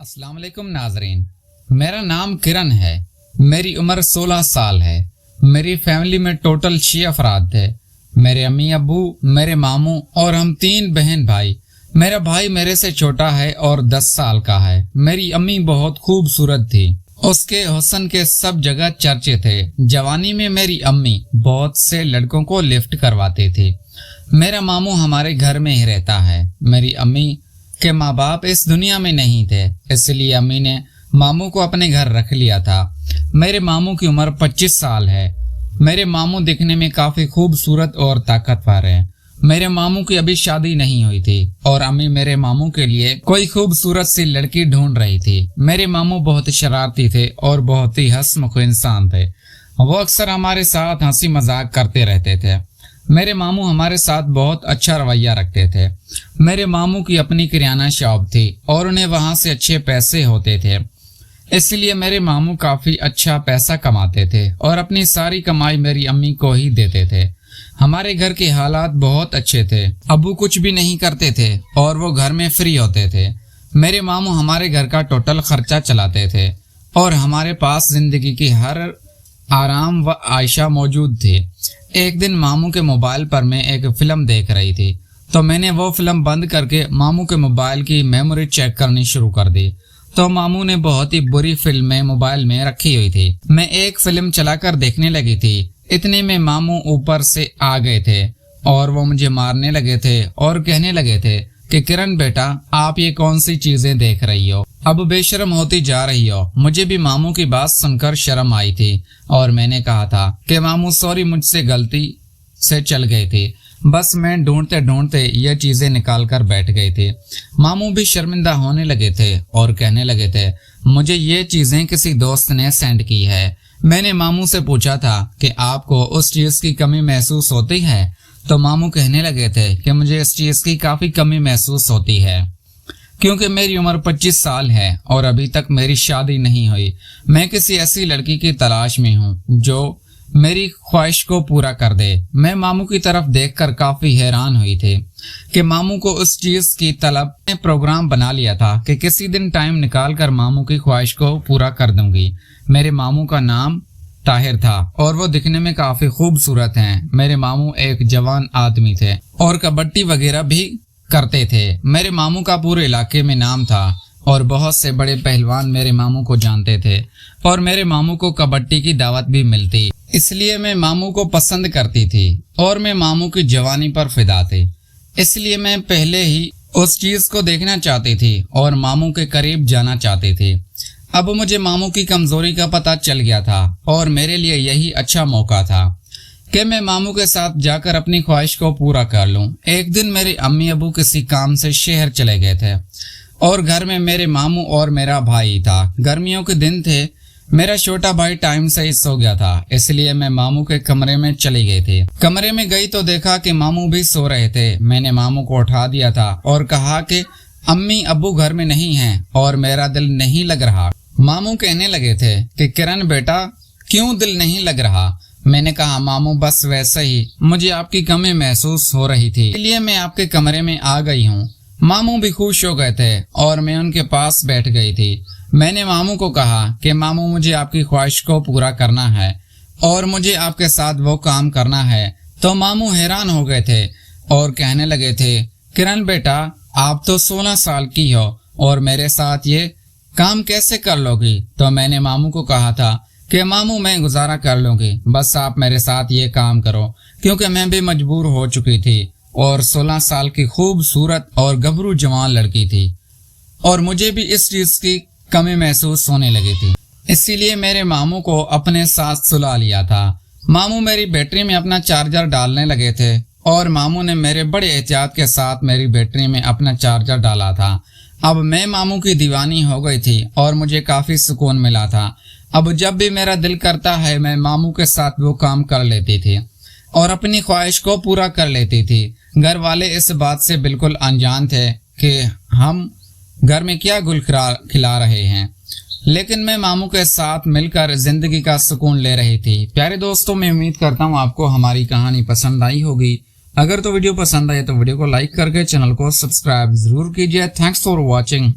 अस्सलाम वालेकुम नाजरीन, मेरा नाम किरण है। मेरी उम्र 16 साल है। मेरी फैमिली में टोटल 6 अफराद थे। मेरे अम्मी अब्बू, मेरे मामू और हम 3 बहन भाई। मेरा भाई मेरे से छोटा है और 10 साल का है। मेरी अम्मी बहुत खूबसूरत थी। उसके हुस्न के सब जगह चर्चे थे। जवानी में मेरी अम्मी बहुत से लड़कों को लिफ्ट करवाती थी। मेरा मामू हमारे घर में ही रहता है। मेरी अम्मी के माँ बाप इस दुनिया में नहीं थे, इसलिए अम्मी ने मामू को अपने घर रख लिया था। मेरे मामू की उम्र 25 साल है। मेरे मामू दिखने में काफी खूबसूरत और ताकतवर हैं। मेरे मामू की अभी शादी नहीं हुई थी और अम्मी मेरे मामू के लिए कोई खूबसूरत सी लड़की ढूंढ रही थी। मेरे मामू बहुत शरारती थे और बहुत ही हंसमुख इंसान थे। वो अक्सर हमारे साथ हंसी मजाक करते रहते थे। मेरे मामू हमारे साथ बहुत अच्छा रवैया रखते थे। मेरे मामू की अपनी किराना शॉप थी और उन्हें वहां से अच्छे पैसे होते थे, इसलिए मेरे मामू काफी अच्छा पैसा कमाते थे और अपनी सारी कमाई मेरी अम्मी को ही देते थे। हमारे घर के हालात बहुत अच्छे थे। अब्बू कुछ भी नहीं करते थे और वो घर में फ्री होते थे। मेरे मामू हमारे घर का टोटल खर्चा चलाते थे और हमारे पास जिंदगी की हर आराम व आयशा मौजूद थी। एक दिन मामू के मोबाइल पर मैं एक फिल्म देख रही थी, तो मैंने वो फिल्म बंद करके मामू के मोबाइल की मेमोरी चेक करनी शुरू कर दी। तो मामू ने बहुत ही बुरी फिल्में मोबाइल में रखी हुई थी। मैं एक फिल्म चलाकर देखने लगी थी, इतने में मामू ऊपर से आ गए थे और वो मुझे मारने लगे थे और कहने लगे थे कि किरण बेटा, आप ये कौन सी चीजें देख रही हो, अब बेशर्म होती जा रही हो। मुझे भी मामू की बात सुनकर शर्म आई थी और मैंने कहा था कि मामू सॉरी, मुझसे गलती से चल गई थी। बस मैं ढूंढते ढूंढते ये चीजें निकाल कर बैठ गई थी। मामू भी शर्मिंदा होने लगे थे और कहने लगे थे मुझे ये चीजें किसी दोस्त ने सेंड की है। मैंने मामू से पूछा था कि आपको उस चीज की कमी महसूस होती है, तो मामू कहने लगे थे कि मुझे इस चीज की काफी कमी महसूस होती है क्योंकि मेरी उम्र 25 साल है और अभी तक मेरी शादी नहीं हुई। मैं किसी ऐसी लड़की की तलाश में हूँ जो मेरी ख्वाहिश को पूरा कर दे। मैं मामू की तरफ देखकर काफी हैरान हुई थी कि मामू को उस चीज की तलब ने प्रोग्राम बना लिया था कि किसी दिन टाइम निकाल कर मामू की ख्वाहिश को पूरा कर दूंगी। मेरे मामू का नाम ताहिर था और वो दिखने में काफी खूबसूरत हैं। मेरे मामू एक जवान आदमी थे और कबड्डी वगैरह भी करते थे। मेरे मामू का पूरे इलाके में नाम था और बहुत से बड़े पहलवान मेरे मामू को जानते थे और मेरे मामू को कबड्डी की दावत भी मिलती, इसलिए मैं मामू को पसंद करती थी और मैं मामू की जवानी पर फिदा थी। इसलिए मैं पहले ही उस चीज को देखना चाहती थी और मामू के करीब जाना चाहती थी। अब मुझे मामू की कमजोरी का पता चल गया था और मेरे लिए यही अच्छा मौका था कि मैं मामू के साथ जाकर अपनी ख्वाहिश को पूरा कर लूं। एक दिन मेरे अम्मी अबू किसी काम से शहर चले गए थे और घर में मेरे मामू और मेरा भाई था। गर्मियों के दिन थे। मेरा छोटा भाई टाइम से ही सो गया था, इसलिए मैं मामू के कमरे में चली गई थी। कमरे में गई तो देखा कि मामू भी सो रहे थे। मैंने मामू को उठा दिया था और कहा कि अम्मी अब्बू घर में नहीं हैं और मेरा दिल नहीं लग रहा। मामू कहने लगे थे कि किरण बेटा, क्यों दिल नहीं लग रहा? मैंने कहा मामू बस वैसे ही, मुझे आपकी कमी महसूस हो रही थी, इसलिए मैं आपके कमरे में आ गई हूँ। मामू भी खुश हो गए थे और मैं उनके पास बैठ गई थी। मैंने मामू को कहा कि मामू मुझे आपकी ख्वाहिश को पूरा करना है और मुझे आपके साथ वो काम करना है। तो मामू हैरान हो गए थे और कहने लगे थे किरण बेटा, आप तो 16 साल की हो और मेरे साथ ये काम कैसे कर लोगी? तो मैंने मामू को कहा था कि मामू मैं गुजारा कर लूंगी, बस आप मेरे साथ ये काम करो, क्योंकि मैं भी मजबूर हो चुकी थी और 16 साल की खूबसूरत और गबरू जवान लड़की थी और मुझे भी इस चीज की कमी महसूस होने लगी थी। इसीलिए मेरे मामू को अपने साथ सुला लिया था। मामू मेरी बैटरी में अपना चार्जर डालने लगे थे और मामू ने मेरे बड़े एहतियात के साथ मेरी बैटरी में अपना चार्जर डाला था। अब मैं मामू की दीवानी हो गई थी और मुझे काफी सुकून मिला था। अब जब भी मेरा दिल करता है मैं मामू के साथ वो काम कर लेती थी और अपनी ख्वाहिश को पूरा कर लेती थी। घर वाले इस बात से बिल्कुल अनजान थे कि हम घर में क्या गुल खिला रहे हैं, लेकिन मैं मामू के साथ मिलकर जिंदगी का सुकून ले रही थी। प्यारे दोस्तों, मैं उम्मीद करता हूँ आपको हमारी कहानी पसंद आई होगी। अगर तो वीडियो पसंद आए तो वीडियो को लाइक करके चैनल को सब्सक्राइब जरूर कीजिए। Thanks for watching.